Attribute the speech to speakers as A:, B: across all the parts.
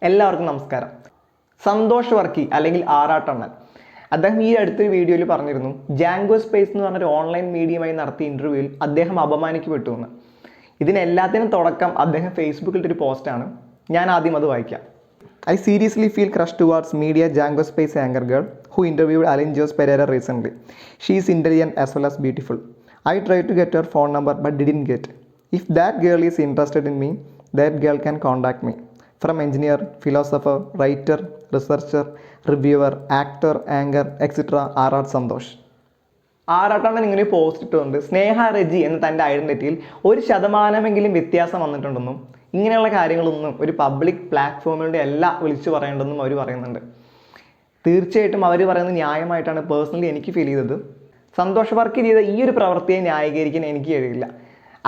A: എല്ലാവർക്കും നമസ്കാരം. സന്തോഷ് വർക്കി അല്ലെങ്കിൽ ആറാട്ടണ്ണൻ അദ്ദേഹം ഈ അടുത്തൊരു വീഡിയോയിൽ പറഞ്ഞിരുന്നു, ജാങ്കോ സ്പേസ് എന്ന് പറഞ്ഞൊരു ഓൺലൈൻ മീഡിയയുമായി നടത്തിയ ഇൻ്റർവ്യൂവിൽ അദ്ദേഹം അപമാനിക്കപ്പെട്ടു എന്ന്. ഇതിനെല്ലാത്തിനും തുടക്കം അദ്ദേഹം ഫേസ്ബുക്കിൽ ഒരു പോസ്റ്റാണ്. ഞാൻ ആദ്യം അത് വായിക്കാം. I seriously feel crushed towards media Django Space anchor girl who interviewed Alan Jose Pereira recently. She is intelligent as well as beautiful. I tried to get her phone number but didn't get. If that girl is interested in me, that girl can contact me. From engineer, philosopher, writer, researcher, reviewer, actor, anchor, etc. R.R. Santosh. ആറാട്ടണ്ണൻ ഇങ്ങനെ post ഇട്ടുകൊണ്ട് സ്നേഹ റെജി എന്ന തൻ്റെ ഐഡൻറ്റിറ്റിയിൽ 1% വ്യത്യാസം വന്നിട്ടുണ്ടെന്നും ഇങ്ങനെയുള്ള കാര്യങ്ങളൊന്നും ഒരു public പ്ലാറ്റ്ഫോമിലൂടെ അല്ല വിളിച്ചു പറയേണ്ടതെന്നും അവർ പറയുന്നുണ്ട്. തീർച്ചയായിട്ടും അവർ പറയുന്നത് ന്യായമായിട്ടാണ് പേഴ്സണലി എനിക്ക് ഫീൽ ചെയ്തത്. സന്തോഷ് വർക്കി ചെയ്ത ഈ ഒരു പ്രവൃത്തിയെ ന്യായീകരിക്കാൻ എനിക്ക് കഴിയില്ല.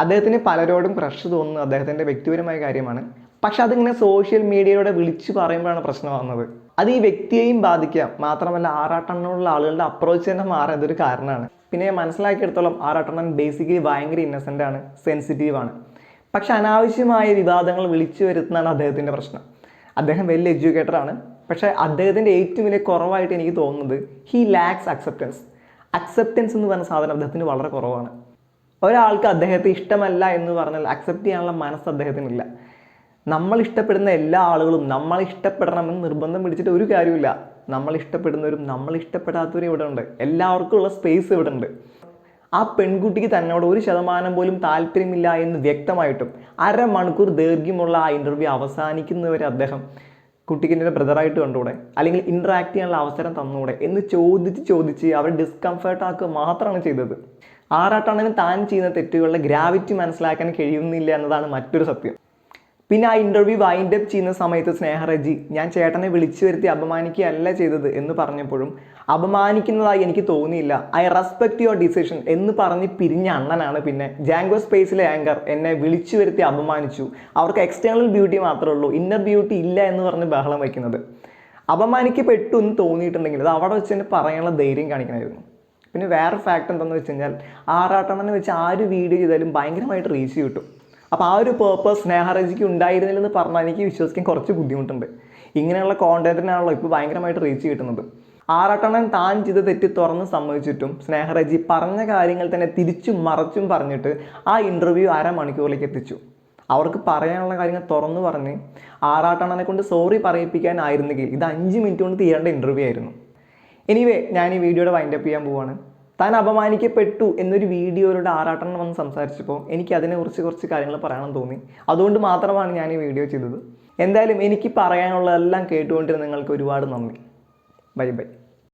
A: അദ്ദേഹത്തിന് പലരോടും ക്രഷ് തോന്നുന്നത് അദ്ദേഹത്തിൻ്റെ വ്യക്തിപരമായ കാര്യമാണ്. പക്ഷെ അതിങ്ങനെ സോഷ്യൽ മീഡിയയിലൂടെ വിളിച്ചു പറയുമ്പോഴാണ് പ്രശ്നമാകുന്നത്. അത് ഈ വ്യക്തിയെയും ബാധിക്കാം. മാത്രമല്ല ആറാട്ടണ്ണനുള്ള ആളുകളുടെ അപ്രോച്ച് തന്നെ മാറാൻ ഇതൊരു കാരണമാണ്. പിന്നെ ഞാൻ മനസ്സിലാക്കിയെടുത്തോളം ആറാട്ടണ്ണൻ ബേസിക്കലി ഭയങ്കര ഇന്നസെൻ്റ് ആണ്, സെൻസിറ്റീവാണ്. പക്ഷെ അനാവശ്യമായ വിവാദങ്ങൾ വിളിച്ചു വരുത്തുന്നതാണ് അദ്ദേഹത്തിൻ്റെ പ്രശ്നം. അദ്ദേഹം വെൽ എഡ്യൂക്കേറ്റഡ് ആണ്. പക്ഷേ അദ്ദേഹത്തിൻ്റെ ഏറ്റവും വലിയ കുറവായിട്ട് എനിക്ക് തോന്നുന്നത് ഹി ലാക്സ് അക്സെപ്റ്റൻസ് എന്ന് പറഞ്ഞ സാധനം അദ്ദേഹത്തിന് വളരെ കുറവാണ്. ഒരാൾക്ക് അദ്ദേഹത്തെ ഇഷ്ടമല്ല എന്ന് പറഞ്ഞാൽ അക്സെപ്റ്റ് ചെയ്യാനുള്ള മനസ്സ് അദ്ദേഹത്തിനില്ല. നമ്മൾ ഇഷ്ടപ്പെടുന്ന എല്ലാ ആളുകളും നമ്മൾ ഇഷ്ടപ്പെടണമെന്ന് നിർബന്ധം പിടിച്ചിട്ട് ഒരു കാര്യമില്ല. നമ്മൾ ഇഷ്ടപ്പെടുന്നവരും നമ്മൾ ഇഷ്ടപ്പെടാത്തവരും ഇവിടെ ഉണ്ട്. എല്ലാവർക്കും ഉള്ള സ്പേസ് ഇവിടെ ഉണ്ട്. ആ പെൺകുട്ടിക്ക് തന്നോട് 1% പോലും താല്പര്യമില്ല എന്ന് വ്യക്തമായിട്ടും അരമണിക്കൂർ ദൈർഘ്യമുള്ള ആ ഇൻ്റർവ്യൂ അവസാനിക്കുന്നവരെ അദ്ദേഹം കുട്ടിക്ക് എൻ്റെ ബ്രദറായിട്ട് കണ്ടുകൂടെ, അല്ലെങ്കിൽ ഇൻട്രാക്ട് ചെയ്യാനുള്ള അവസരം തന്നുകൂടെ എന്ന് ചോദിച്ച് അവർ ഡിസ്കംഫേർട്ട് ആക്കുക മാത്രമാണ് ചെയ്തത്. ആറാട്ടണ്ണന് താൻ ചെയ്യുന്ന തെറ്റുകളുടെ ഗ്രാവിറ്റി മനസ്സിലാക്കാൻ കഴിയുന്നില്ല എന്നതാണ് മറ്റൊരു സത്യം. പിന്നെ ആ ഇൻ്റർവ്യൂ വൈൻഡ് അപ്പ് ചെയ്യുന്ന സമയത്ത് സ്നേഹ റെജി ഞാൻ ചേട്ടനെ വിളിച്ചു വരുത്തി അപമാനിക്കുകയല്ല ചെയ്തത് എന്ന് പറഞ്ഞപ്പോഴും അപമാനിക്കുന്നതായി എനിക്ക് തോന്നിയില്ല. ഐ റെസ്പെക്ട് യുവർ ഡിസിഷൻ എന്ന് പറഞ്ഞ് പിരിഞ്ഞ അണ്ണനാണ് പിന്നെ ജാങ്കോ സ്പേസിലെ ആങ്കർ എന്നെ വിളിച്ചു വരുത്തി അപമാനിച്ചു, അവർക്ക് എക്സ്റ്റേണൽ ബ്യൂട്ടി മാത്രമേ ഉള്ളൂ, ഇന്നർ ബ്യൂട്ടി ഇല്ല എന്ന് പറഞ്ഞ് ബഹളം വയ്ക്കുന്നത്. അപമാനിക്കപ്പെട്ടു എന്ന് തോന്നിയിട്ടുണ്ടെങ്കിൽ അത് അവിടെ വെച്ച് തന്നെ പറയാനുള്ള ധൈര്യം കാണിക്കണമായിരുന്നു. പിന്നെ വേറെ ഫാക്ട് എന്താണെന്ന് വെച്ച് കഴിഞ്ഞാൽ ആറാട്ടണ്ണനെ വെച്ച് ആര് വീഡിയോ ചെയ്താലും ഭയങ്കരമായിട്ട് റീച്ച് കിട്ടും. അപ്പോൾ ആ ഒരു പേർപ്പസ് സ്നേഹ റെജിക്ക് ഉണ്ടായിരുന്നില്ലെന്ന് പറഞ്ഞാൽ എനിക്ക് വിശ്വസിക്കാൻ കുറച്ച് ബുദ്ധിമുട്ടുണ്ട്. ഇങ്ങനെയുള്ള കോണ്ടന്റിനാണല്ലോ ഇപ്പോൾ ഭയങ്കരമായിട്ട് റീച്ച് കിട്ടുന്നത്. ആറാട്ടണ്ണൻ താൻ ചെയ്ത തെറ്റ് തുറന്ന് സമ്മതിച്ചിട്ടും സ്നേഹ റെജി പറഞ്ഞ കാര്യങ്ങൾ തന്നെ തിരിച്ചും മറച്ചും പറഞ്ഞിട്ട് ആ ഇൻ്റർവ്യൂ അരമണിക്കൂറിലേക്ക് എത്തിച്ചു. അവർക്ക് പറയാനുള്ള കാര്യങ്ങൾ തുറന്നു പറഞ്ഞ് ആറാട്ടണ്ണനെ കൊണ്ട് സോറി പറയിപ്പിക്കാനായിരുന്നെങ്കിൽ ഇത് 5 മിനിറ്റ് കൊണ്ട് തീരേണ്ട ഇൻ്റർവ്യൂ ആയിരുന്നു. എനിവേ ഞാൻ ഈ വീഡിയോയുടെ വൈൻഡപ്പ് ചെയ്യാൻ പോവുകയാണ്. താൻ അപമാനിക്കപ്പെട്ടു എന്നൊരു വീഡിയോയിലൂടെ ആറാട്ടണ്ണൻ വന്ന് സംസാരിച്ചപ്പോൾ എനിക്ക് അതിനെക്കുറിച്ച് കുറച്ച് കാര്യങ്ങൾ പറയണം തോന്നി. അതുകൊണ്ട് മാത്രമാണ് ഞാൻ ഈ വീഡിയോ ചെയ്തത്. എന്തായാലും എനിക്ക് പറയാനുള്ളതെല്ലാം കേട്ടുകൊണ്ടിരുന്ന നിങ്ങൾക്ക് ഒരുപാട് നന്ദി. Bye bye.